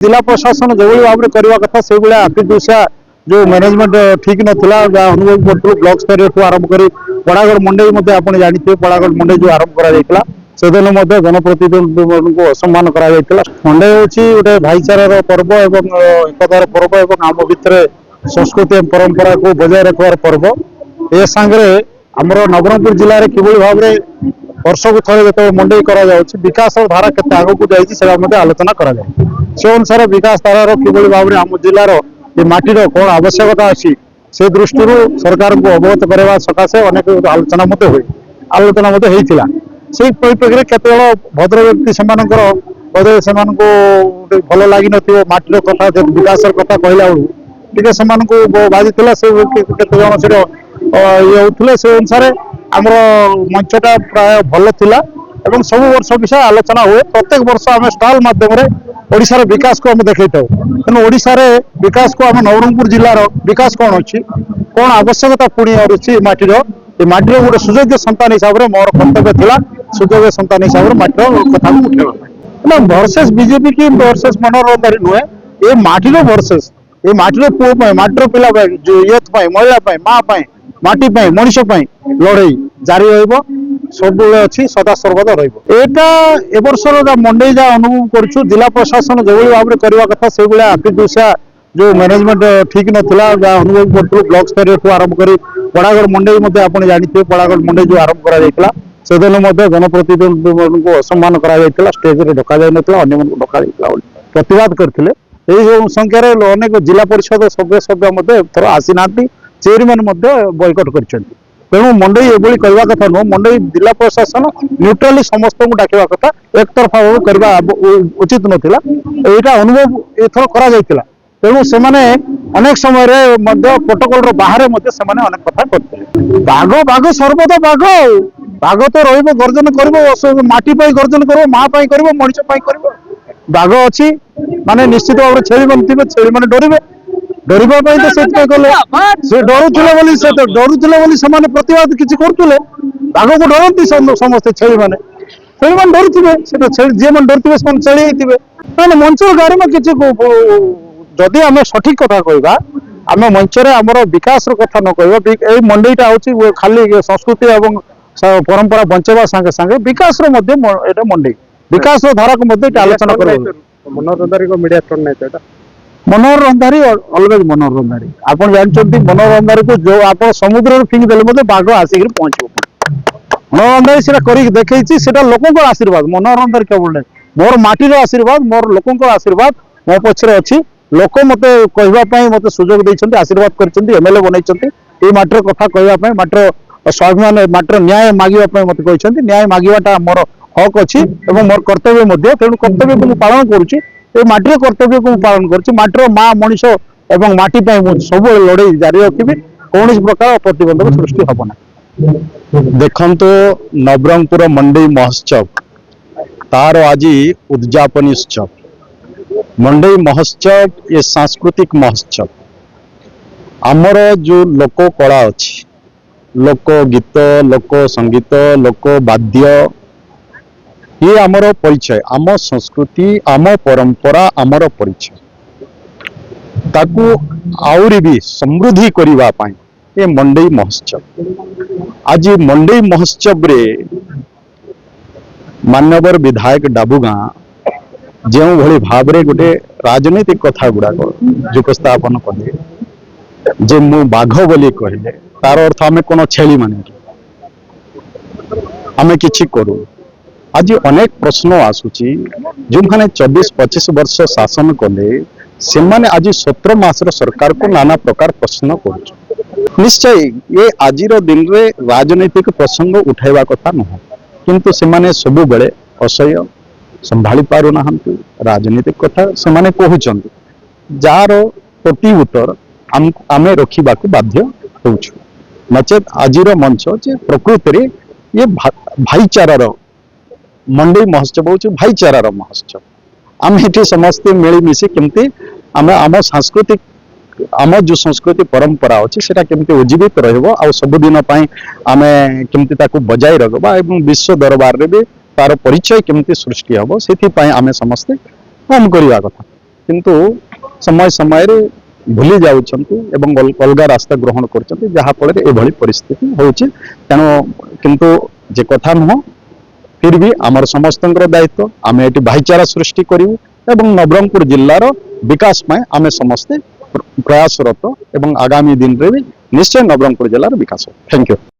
जिला प्रशासन जो भाव में करवा कथा से आखिर दूसरा जो मैनेजमेंट ठीक नाला अनुभव करूँ ब्लॉक स्तर आरंभ कर पड़ागढ़ मंडई आप जानते पड़ागढ़ मंडई जो आरंभ कर सेदिन जनप्रतिनिधि को असम्मान कर मंडई हूँ गोटे भाईचार पर्व एवं एकतार पर्व और आम भितर संस्कृति परंपरा को बजाय रखवार पर्व ए सांगे आमर नवरंगपुर जिले में किभली भाव में वर्ष को थे जो मंडई कर विकास धारा के आग को जाए आलोचना कर से अनुसार विकास धारार किभली भाव में आम जिलार माटीर कौन आवश्यकता अच्छी से दृष्टि सरकार को अवगत करवा सकाशे अनेक आलोचना आलोचना होता से परिप्रेक्षी केत भद्र व्यक्ति से भल लगी नाटीर कथा विकास कथा कहला बेलू टे बाजी से जन से ये होते से अनुसार आमर मंचटा प्राय भल थिला एवं सब वर्ष विषय आलोचना हुए प्रत्येक वर्ष आम स्टॉल मध्यम ओडिशार विकास को आम देखा तेणु ओडिशार विकास को आम नवरंगपुर जिलार विकास कौन अच्छी कौन आवश्यकता पुणी अच्छी माटीर माटीर गोटे सुयोग्य संतान हिसाब से मोर कर्तव्य थिला सुयोग्य संतान हिसाब से माटीर कथा उठा वर्सेस बीजेपी की वर्सेस मनोरंजन नुहे ये माटीर वर्सेस ये माटीर पुओ माटीर पिला यूथ महिला माँ माटी मनीष लड़ई जारी रही सब अच्छी सदा सर्वदा रहा मंडई जहाँ अनुभव करूँ जिला प्रशासन जो भाव में करवा कथा से आखिर दूसरा जो मैनेजमेंट ठीक नाला अनुभव करूँ ब्लॉक स्तर आरंभ कर पड़ागढ़ मंडई आप जानते पड़ागढ़ मंडई जो आरंभ कर सेदिन जनप्रतिनिधि को असम्मान कर स्टेज डक जाना डक प्रतिवाद करते संख्यार अनेक जिला परिषद सभ्य सभ्य थर आसी ना चेयरमैन बॉयकट कर तेणु मंडई ये करवा कथा नुह मंडई जिला प्रशासन न्यूट्राली समस्त को डाकवा कथा एक तरफा भाव करवा उचित नाला यहाँ अनुभव एथर करा तेणु से अनेक समय प्रोटोकॉल बाहर अनेक कथा करते बाघ बाघ सर्वदा बाघ बाघ तो रही गर्जन कर माटी गर्जन कर माँ कर मनीष कर बाघ अच्छी माने निश्चित भाव में छेली मैंने थे छेली मैंने डरवे डरवाई तो से डरुले से प्रतिवाद किसी करुले बाघ को डरती समस्ते छेली मैंने डरुवे जी मैंने डरुवे से छेली होते मंच गाड़ी में किसी जदि आम सठिक कथा कहवा आम मंचर आमर विकास कथा न कह मंडईटा हूँ खाली संस्कृति और परंपरा बंचवा सांगे सांगे विकास मंडई विकास धारा को आलोचना कर मनोरंजन को मीडिया स्टोर नहीं मनोरंधारी अलवेज मनोरंधारी आप जानते मनोरंधारी को जो आप समुद्र फिंगिदेले बाघ आसिक पहुंचो मनोरंधारी से देखा लोक आशीर्वाद मनोरंधारी केवल नहीं मोर माटीर आशीर्वाद मोर लोक आशीर्वाद मो पक्षे अच्छी लोक मत कहवाई मत सुजोग देते आशीर्वाद कर एमएलए बनई माटीर कथा कहवाई माटीर स्वाभिमान माटीर न्याय मांगवाई मत कहते न्याय मांगवाटा मोर हक अच्छी मोर कर्तव्य तेणु कर्तव्य को पालन करुच्ची माटीर कर्तव्य को पालन कर माँ मनीष और माटी सब लड़ई जारी रखी कौन प्रकार प्रतिबंधक सृष्टि हम देखो नवरंगपुर मंडई महोत्सव तार आज उद्यापन उत्सव मंडई महोत्सव ये सांस्कृतिक महोत्सव आमर जो लोक कला अच्छी लोक गीत लोक संगीत लोक वाद्य ये आमर परिचय आम संस्कृति आम परंपरा आमर परिचय ताकू आउरी भी समृद्धि करने पाई ये मंडई महोत्सव आज मंडई महोत्सव रे मान्यवर विधायक डाबुगा जो भली भाव रे गोटे राजनीतिक कथा गुड़ाक उपस्थापन कले जे मु बाघ बोली कहले तार अर्थ आम कौन छेली माने आम कि करू आज अनेक प्रश्न आसूची जो मैंने 24-25 वर्ष शासन कले से माने आज 17 मास सरकार को नाना प्रकार प्रश्न कर निश्चय ये आज दिन रे राजनीतिक प्रसंग उठाइबा कथा नुह किंतु से माने सब बेले असह्य संभाली पारु ना राजनीतिक कथा से माने कहउचंती जार प्रति उत्तर आमे रखिबा को बाध्य होउछु नचेत आजिर मंच जे प्रकृति रे ये भाईचारार मंडई महोत्सव हूँ भाईचारार महोत्सव आम ये समस्ते मिलमिशि केमती आम आम सांस्कृतिक आम जो संस्कृति परंपरा अच्छी से केमती उज्जीवित रहा सबुदिन आम केमती बजाय रखा और विश्व दरबार रे भी तार परिचय केमती सृष्टि हम से आम समस्ते काम करवा कथा କିନ୍ତୁ ସମୟ ସମୟରେ ଭୁଲି ଯାଉଛନ୍ତି ଏବଂ ଅଲଗା ରାସ୍ତା ଗ୍ରହଣ କରୁଛନ୍ତି, ଯାହା ଫଳରେ ଏଭଳି ପରିସ୍ଥିତି ହେଉଛି। ତେଣୁ କିନ୍ତୁ ଯେ କଥା ନୁହଁ, ଫିର ବି ଆମର ସମସ୍ତଙ୍କର ଦାୟିତ୍ୱ, ଆମେ ଏଠି ଭାଇଚାରା ସୃଷ୍ଟି କରିବୁ ଏବଂ ନବରଙ୍ଗପୁର ଜିଲ୍ଲାର ବିକାଶ ପାଇଁ ଆମେ ସମସ୍ତେ ପ୍ରୟାସରତ ଏବଂ ଆଗାମୀ ଦିନରେ ବି ନିଶ୍ଚୟ ନବରଙ୍ଗପୁର ଜିଲ୍ଲାର ବିକାଶ। Thank you.